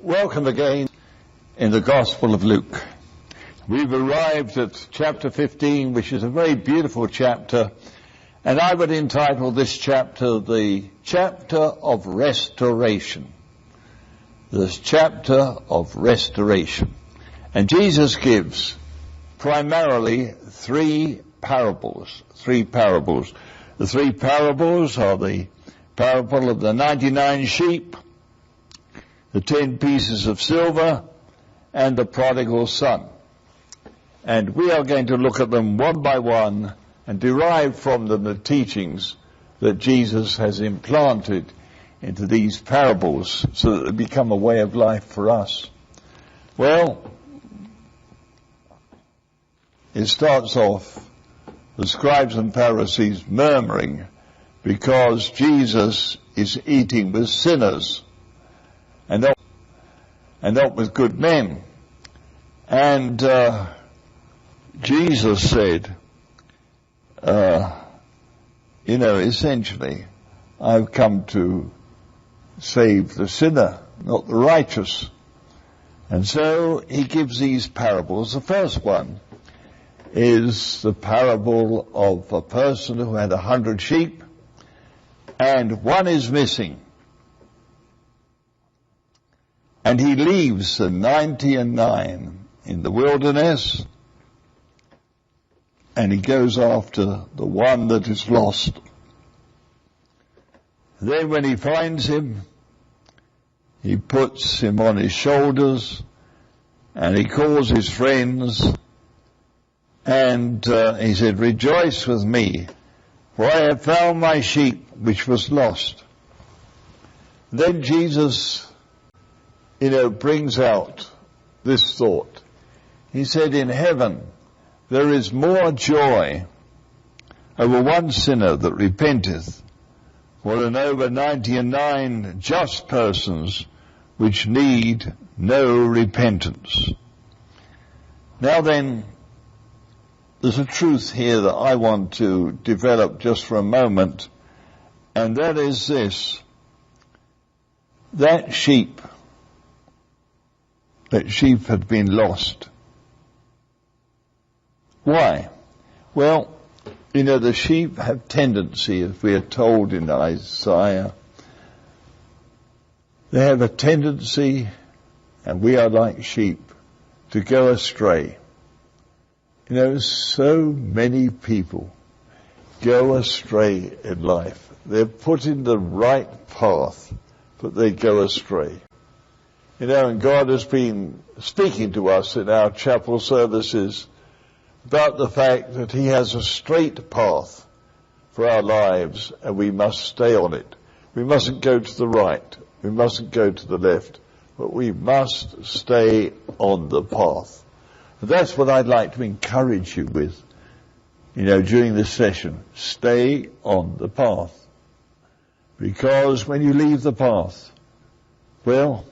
Welcome again in the Gospel of Luke. We've arrived at chapter 15, which is a very beautiful chapter, and I would entitle this chapter the chapter of restoration. The chapter of restoration. And Jesus gives primarily three parables. The three parables are the parable of the 99 sheep, the 10 pieces of silver, and the prodigal son. And we are going to look at them one by one and derive from them the teachings that Jesus has implanted into these parables so that they become a way of life for us. Well, it starts off, the scribes and Pharisees murmuring because Jesus is eating with sinners and not with good men. And Jesus said, essentially, I've come to save the sinner, not the righteous. And so he gives these parables. The first one is the parable of a person who had 100 sheep, and one is missing. And he leaves the 99 in the wilderness, and he goes after the one that is lost. Then when he finds him, he puts him on his shoulders, and he calls his friends, and he said, "Rejoice with me, for I have found my sheep which was lost." Then Jesus brings out this thought. He said, in heaven, there is more joy over one sinner that repenteth than over 99 just persons which need no repentance. Now then, there's a truth here that I want to develop just for a moment, and that is this. That sheep had been lost. Why? Well, the sheep have tendency, as we are told in Isaiah, they have a tendency, and we are like sheep, to go astray. So many people go astray in life. They're put in the right path, but they go astray. And God has been speaking to us in our chapel services about the fact that He has a straight path for our lives, and we must stay on it. We mustn't go to the right. We mustn't go to the left. But we must stay on the path. And that's what I'd like to encourage you with, during this session. Stay on the path. Because when you leave the path, well,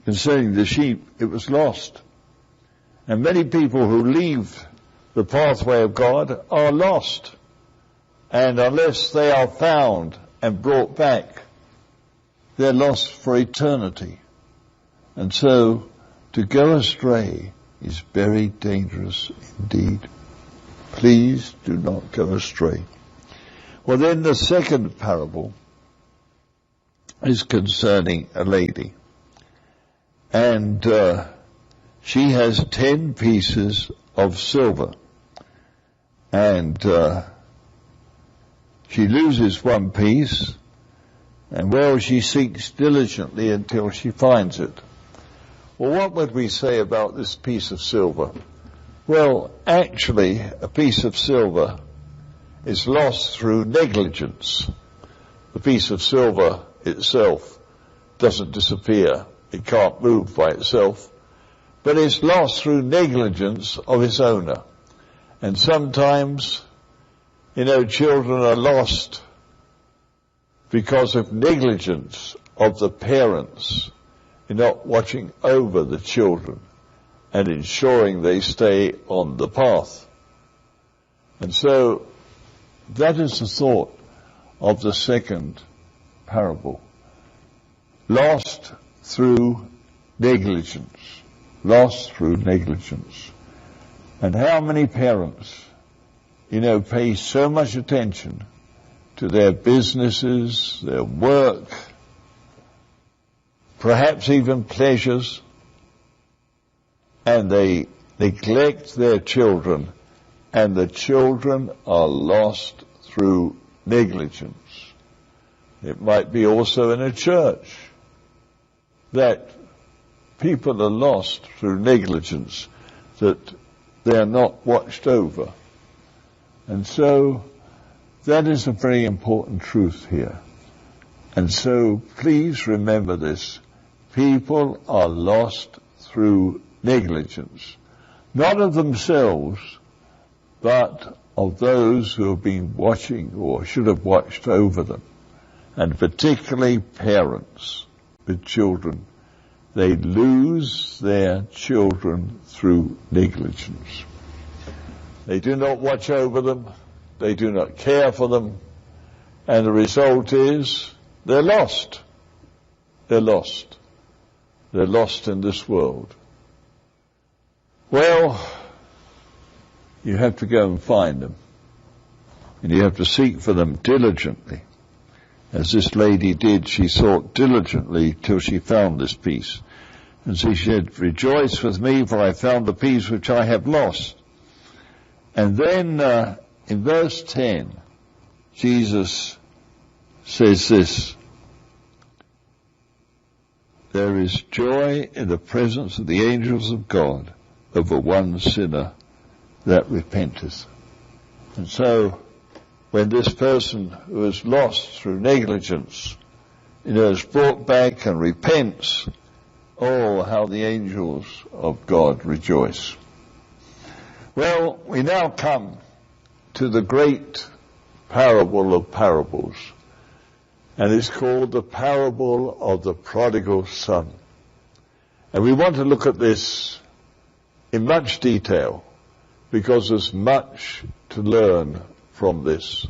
concerning the sheep, it was lost. And many people who leave the pathway of God are lost. And unless they are found and brought back, they're lost for eternity. And so, to go astray is very dangerous indeed. Please do not go astray. Well, then the second parable is concerning a lady. And she has 10 pieces of silver. And she loses one piece, and she seeks diligently until she finds it. Well, what would we say about this piece of silver? Well, actually, a piece of silver is lost through negligence. The piece of silver itself doesn't disappear. It can't move by itself. But it's lost through negligence of its owner. And sometimes, children are lost because of negligence of the parents in not watching over the children and ensuring they stay on the path. And so, that is the thought of the second parable. Lost through negligence. Lost through negligence. And how many parents, pay so much attention to their businesses, their work, perhaps even pleasures, and they neglect their children, and the children are lost through negligence. It might be also in a church that people are lost through negligence, that they are not watched over. And so that is a very important truth here. And so please remember this. People are lost through negligence, not of themselves, but of those who have been watching or should have watched over them, and particularly parents with children. They lose their children through negligence. They do not watch over them, they do not care for them, and the result is they're lost. They're lost. They're lost in this world. Well, you have to go and find them. And you have to seek for them diligently. As this lady did, she sought diligently till she found this peace. And she said, "Rejoice with me, for I found the peace which I have lost." And then in verse 10, Jesus says this, "There is joy in the presence of the angels of God over one sinner that repenteth." And so, when this person who is lost through negligence, is brought back and repents, oh, how the angels of God rejoice. Well, we now come to the great parable of parables, and it's called the parable of the prodigal son. And we want to look at this in much detail, because there's much to learn from this.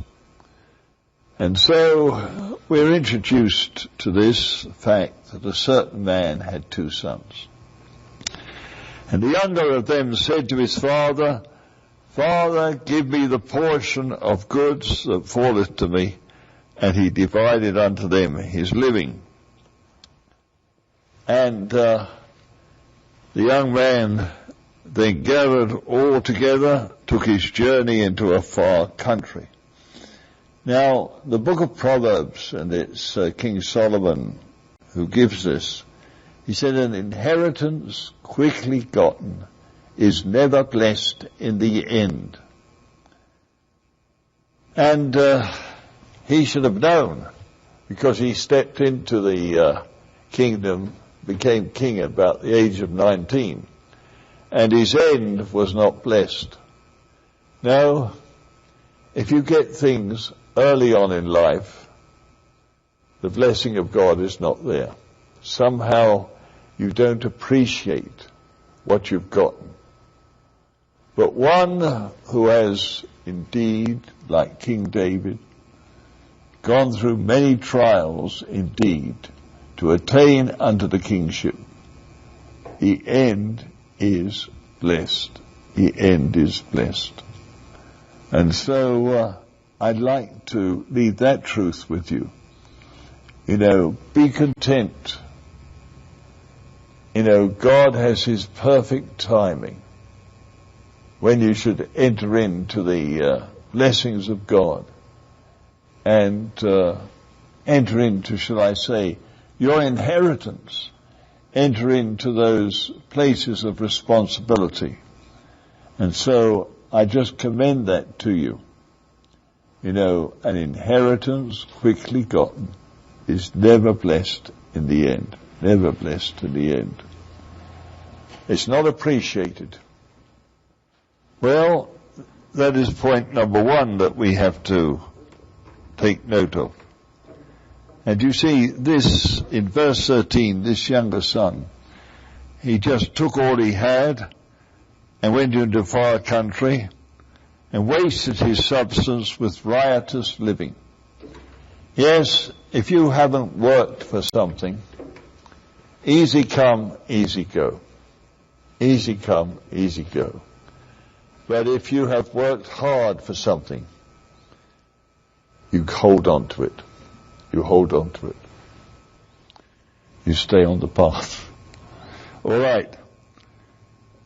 And so we're introduced to this fact that a certain man had 2 sons. And the younger of them said to his father, "Father, give me the portion of goods that falleth to me." And he divided unto them his living. And the young man then gathered all together, took his journey into a far country. Now, the book of Proverbs, and it's King Solomon who gives this, he said, "An inheritance quickly gotten is never blessed in the end." And he should have known, because he stepped into the kingdom, became king at about the age of 19. And his end was not blessed. Now, if you get things early on in life, the blessing of God is not there. Somehow you don't appreciate what you've gotten. But one who has indeed, like King David, gone through many trials indeed to attain unto the kingship, the end is blessed. The end is blessed. And so I'd like to leave that truth with you. Be content. God has his perfect timing when you should enter into the blessings of God and enter into, shall I say, your inheritance. Enter into those places of responsibility. And so I just commend that to you. An inheritance quickly gotten is never blessed in the end. Never blessed in the end. It's not appreciated. Well, that is point number 1 that we have to take note of. And you see this in verse 13, this younger son, he just took all he had and went into a far country and wasted his substance with riotous living. Yes, if you haven't worked for something, Easy come, easy go. Easy come, easy go. But if you have worked hard for something, you hold on to it. You hold on to it. You stay on the path. All right.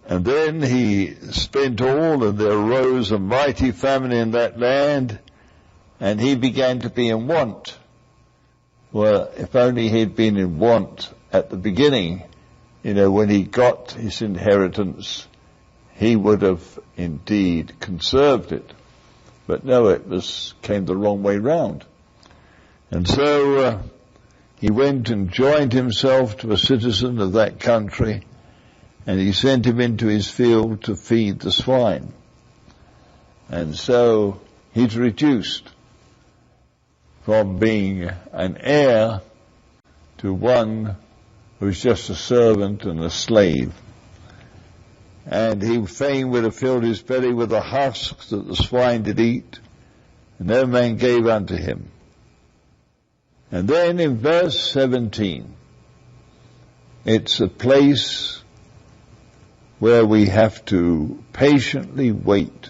And then he spent all, and there arose a mighty famine in that land, and he began to be in want. Well, if only he'd been in want at the beginning, when he got his inheritance, he would have indeed conserved it. But no, came the wrong way round. And so he went and joined himself to a citizen of that country, and he sent him into his field to feed the swine. And so he's reduced from being an heir to one who's just a servant and a slave. And he fain would have filled his belly with the husks that the swine did eat, and no man gave unto him. And then in verse 17, it's a place where we have to patiently wait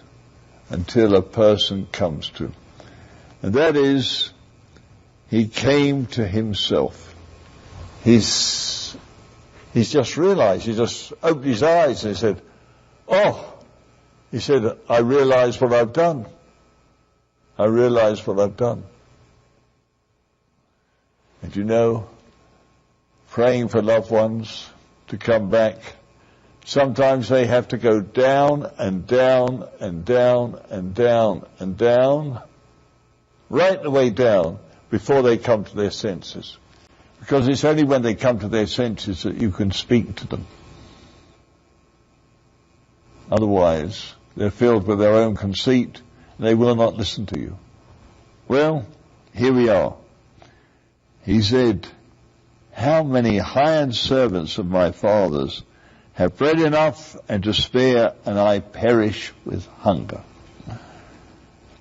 until a person comes to. And that is, he came to himself. He's just realized, he just opened his eyes and he said, I realize what I've done. I realize what I've done. And praying for loved ones to come back, sometimes they have to go down and down and down and down and down, right the way down, before they come to their senses. Because it's only when they come to their senses that you can speak to them. Otherwise, they're filled with their own conceit, and they will not listen to you. Well, here we are. He said, how many hired servants of my father's have bread enough and to spare, and I perish with hunger.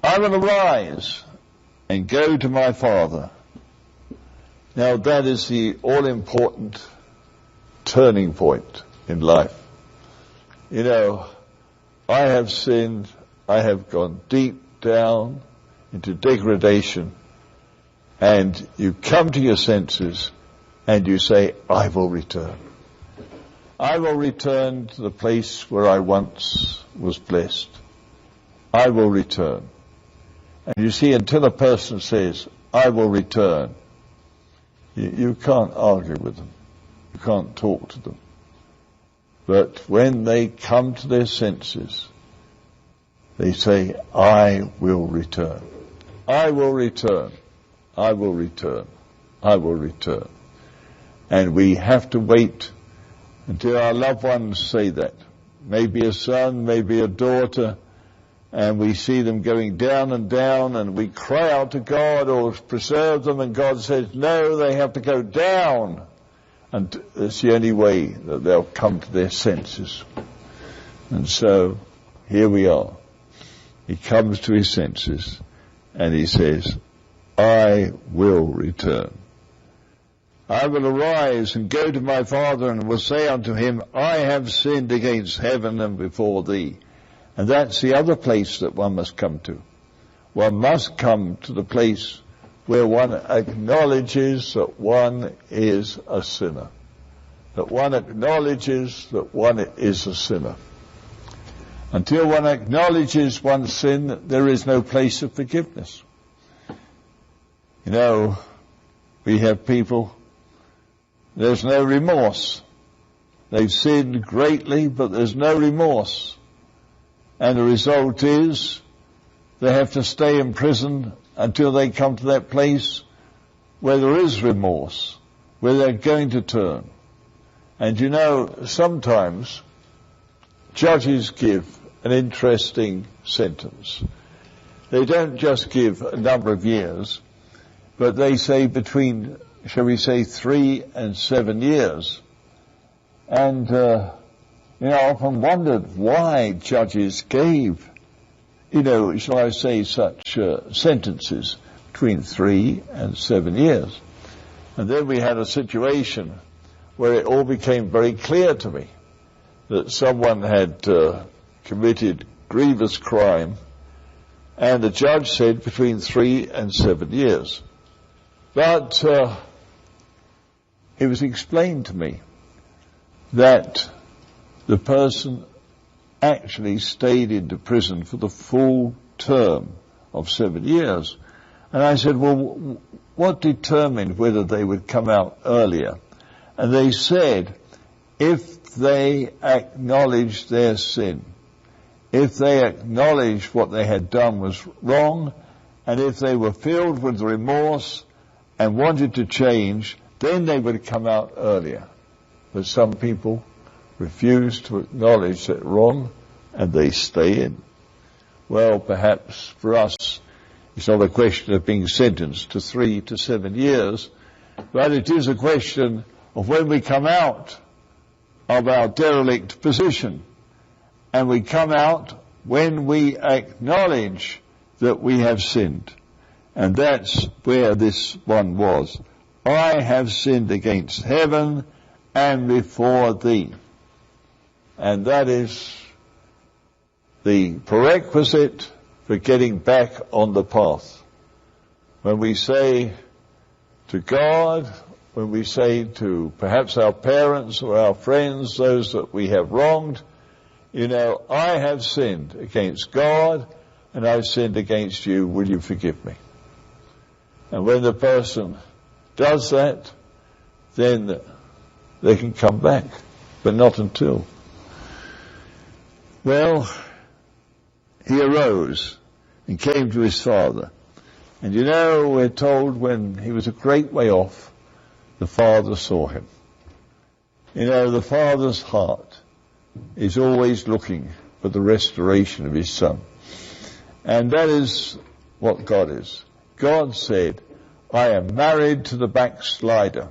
I will arise and go to my father. Now that is the all-important turning point in life. I have sinned. I have gone deep down into degradation. And you come to your senses and you say, I will return. I will return to the place where I once was blessed. I will return. And you see, until a person says, I will return, you can't argue with them. You can't talk to them. But when they come to their senses, they say, I will return. I will return. I will return. I will return. And we have to wait until our loved ones say that. Maybe a son, maybe a daughter, and we see them going down and down, and we cry out to God, or preserve them, and God says, no, they have to go down. And it's the only way that they'll come to their senses. And so, here we are. He comes to his senses, and he says, I will return. I will arise and go to my father, and will say unto him, I have sinned against heaven and before thee. And that's the other place that one must come to. One must come to the place where one acknowledges that one is a sinner. That one acknowledges that one is a sinner. Until one acknowledges one's sin, there is no place of forgiveness. We have people, there's no remorse. They've sinned greatly, but there's no remorse. And the result is they have to stay in prison until they come to that place where there is remorse, where they're going to turn. And sometimes judges give an interesting sentence. They don't just give a number of years, but they say between, shall we say, 3 and 7 years. And, I often wondered why judges gave, shall I say, such sentences between 3 and 7 years. And then we had a situation where it all became very clear to me that someone had committed grievous crime, and the judge said between 3 and 7 years. But it was explained to me that the person actually stayed into prison for the full term of 7 years. And I said, well, what determined whether they would come out earlier? And they said, if they acknowledged their sin, if they acknowledged what they had done was wrong, and if they were filled with remorse and wanted to change, then they would come out earlier. But some people refuse to acknowledge that wrong, and they stay in. Well, perhaps for us, it's not a question of being sentenced to 3 to 7 years, but it is a question of when we come out of our derelict position, and we come out when we acknowledge that we have sinned. And that's where this one was. I have sinned against heaven and before thee. And that is the prerequisite for getting back on the path. When we say to God, when we say to perhaps our parents or our friends, those that we have wronged, I have sinned against God and I've sinned against you, will you forgive me? And when the person does that, then they can come back, but not until. Well, he arose and came to his father. And we're told when he was a great way off, the father saw him. The father's heart is always looking for the restoration of his son. And that is what God is. God said, I am married to the backslider.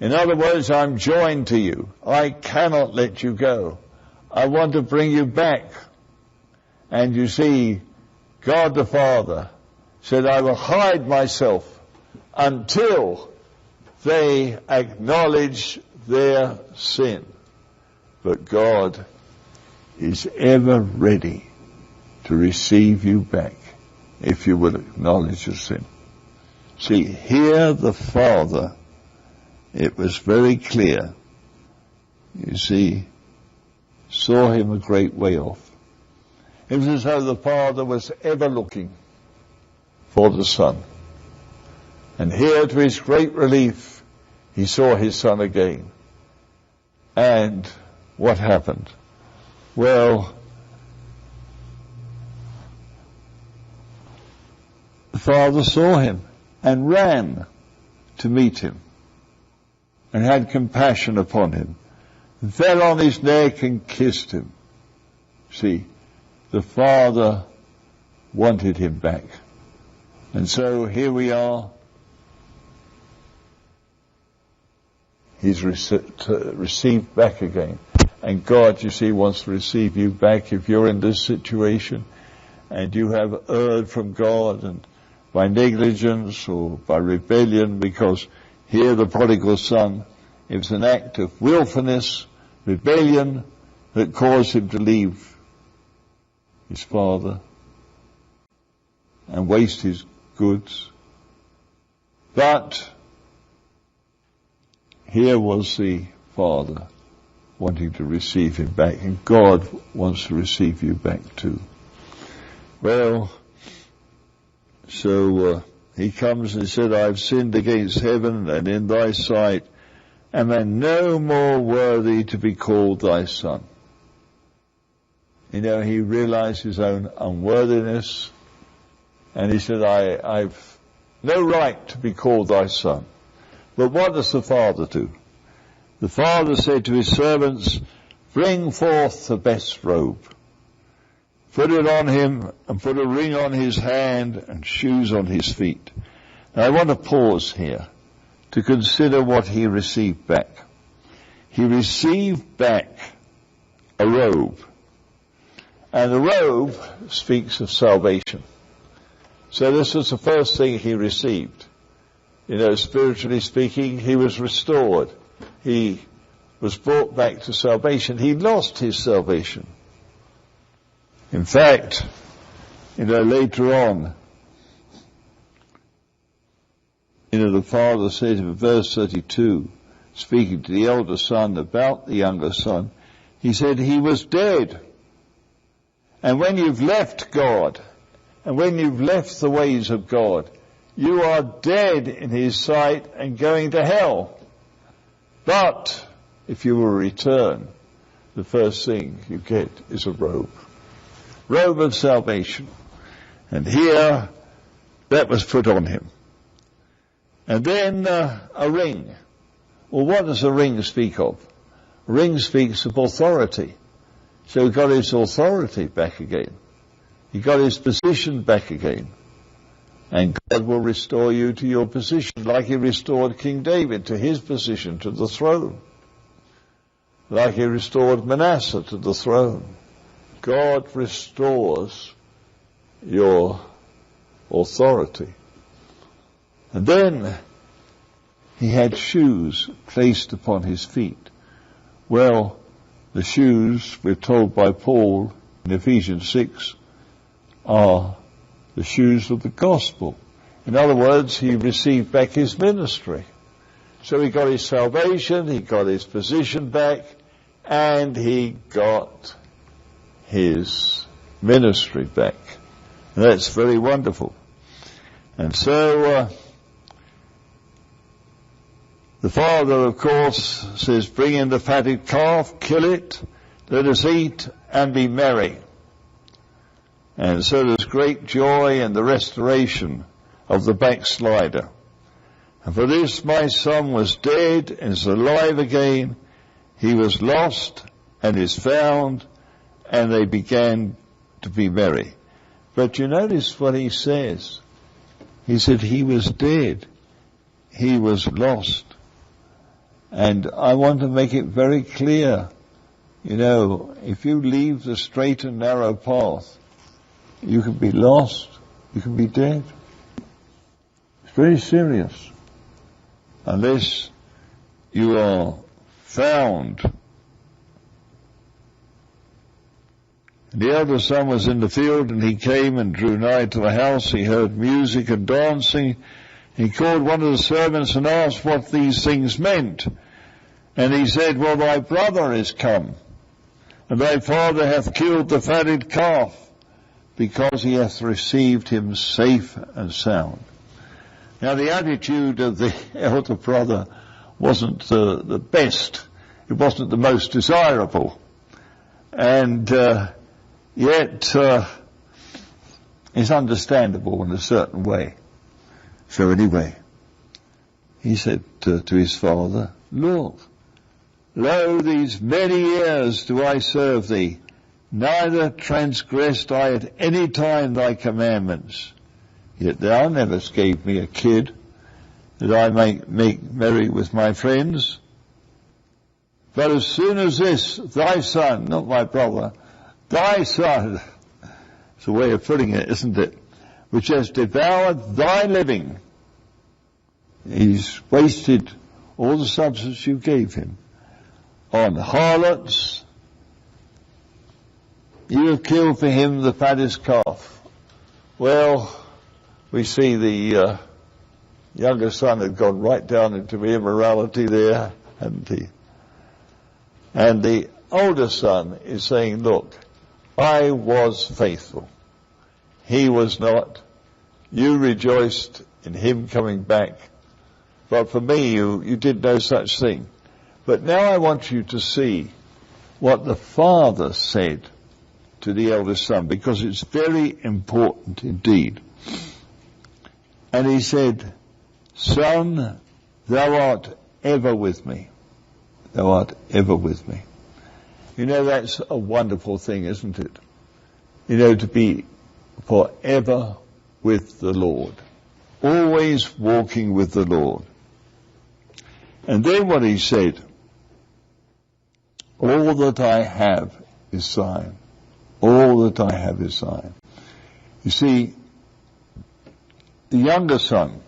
In other words, I'm joined to you. I cannot let you go. I want to bring you back. And you see, God the Father said, I will hide myself until they acknowledge their sin. But God is ever ready to receive you back if you will acknowledge your sin. See, here the Father, it was very clear, you see, saw him a great way off. It was as though the Father was ever looking for the Son. And here, to his great relief, he saw his Son again. And what happened? Well, the Father saw him and ran to meet him and had compassion upon him, fell on his neck and kissed him. See, the Father wanted him back. And so here we are. He's received back again. And God, you see, wants to receive you back if you're in this situation and you have erred from God and by negligence or by rebellion, because here the prodigal son, it was an act of willfulness, rebellion, that caused him to leave his father and waste his goods. But here was the Father wanting to receive him back, and God wants to receive you back too. Well, so he comes and said, I've sinned against heaven and in thy sight, and am no more worthy to be called thy son. He realized his own unworthiness, and he said, I've no right to be called thy son. But what does the Father do? The Father said to his servants, bring forth the best robe, put it on him, and put a ring on his hand and shoes on his feet. Now I want to pause here to consider what he received back. He received back a robe. And the robe speaks of salvation. So this was the first thing he received. Spiritually speaking, he was restored. He was brought back to salvation. He lost his salvation. In fact, later on, the father says in verse 32, speaking to the elder son about the younger son, he said he was dead. And when you've left God, and when you've left the ways of God, you are dead in his sight and going to hell. But if you will return, the first thing you get is a robe of salvation. And here, that was put on him. And then a ring. Well, what does a ring speak of? A ring speaks of authority. So he got his authority back again. He got his position back again. And God will restore you to your position, like he restored King David to his position, to the throne. Like he restored Manasseh to the throne. God restores your authority. And then he had shoes placed upon his feet. Well, the shoes, we're told by Paul in Ephesians 6, are the shoes of the gospel. In other words, he received back his ministry. So he got his salvation, he got his position back, and he got his ministry back. And that's very wonderful. And so the father, of course, says, bring in the fatted calf, kill it, let us eat and be merry. And so there's great joy in the restoration of the backslider. And for this my son was dead and is alive again. He was lost and is found, and they began to be merry. But you notice what he says. He said he was dead. He was lost. And I want to make it very clear, if you leave the straight and narrow path, you can be lost, you can be dead. It's very serious. Unless you are found. And the elder son was in the field, and he came and drew nigh to the house. He heard music and dancing. He called one of the servants and asked what these things meant. And he said, well, thy brother is come, and thy father hath killed the fatted calf, because he hath received him safe and sound. Now the attitude of the elder brother wasn't the best. It wasn't the most desirable. And yet it's understandable in a certain way. So anyway, he said to his father, look, lo, these many years do I serve thee, neither transgressed I at any time thy commandments. Yet thou never gave me a kid, that I may make merry with my friends. But as soon as this, thy son, not my brother, thy son, it's a way of putting it, isn't it, which has devoured thy living, he's wasted all the substance you gave him on harlots. You have killed for him the fattest calf. Well, we see the younger son had gone right down into immorality there, hadn't he? And the older son is saying, look, I was faithful. He was not. You rejoiced in him coming back. But for me, you did no such thing. But now I want you to see what the father said to the eldest son, because it's very important indeed. And he said, son, thou art ever with me. Thou art ever with me. That's a wonderful thing, isn't it? To be forever with the Lord. Always walking with the Lord. And then what he said, all that I have is thine. All that I have is thine. You see, the younger son,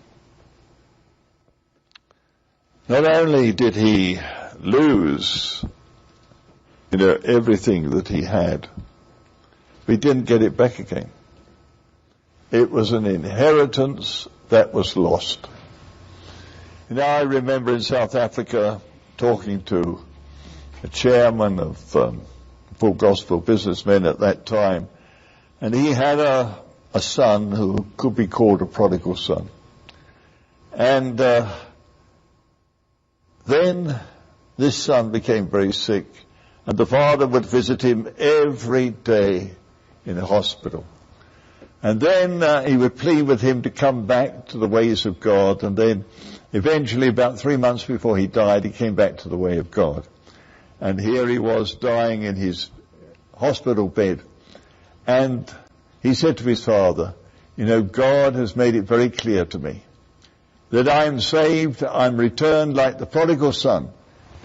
not only did he lose, everything that he had. He didn't get it back again. It was an inheritance that was lost. I remember in South Africa talking to a chairman of Full Gospel Businessmen at that time, and he had a son who could be called a prodigal son. And then this son became very sick, and the father would visit him every day in the hospital. And then he would plead with him to come back to the ways of God, and then eventually, about 3 months before he died, he came back to the way of God. And here he was dying in his hospital bed. And he said to his father, God has made it very clear to me that I am saved, I'm returned like the prodigal son.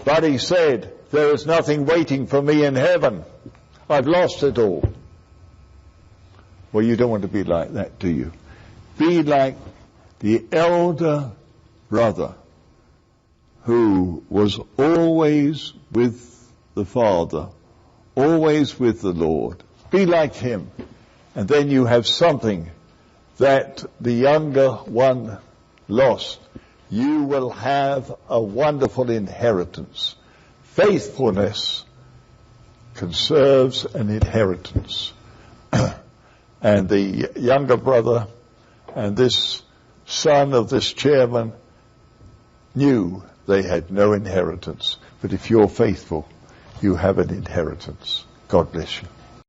But he said, there is nothing waiting for me in heaven. I've lost it all. Well, you don't want to be like that, do you? Be like the elder brother who was always with the Father, always with the Lord. Be like him. And then you have something that the younger one lost. You will have a wonderful inheritance. Faithfulness conserves an inheritance. And the younger brother and this son of this chairman knew they had no inheritance. But if you're faithful, you have an inheritance. God bless you.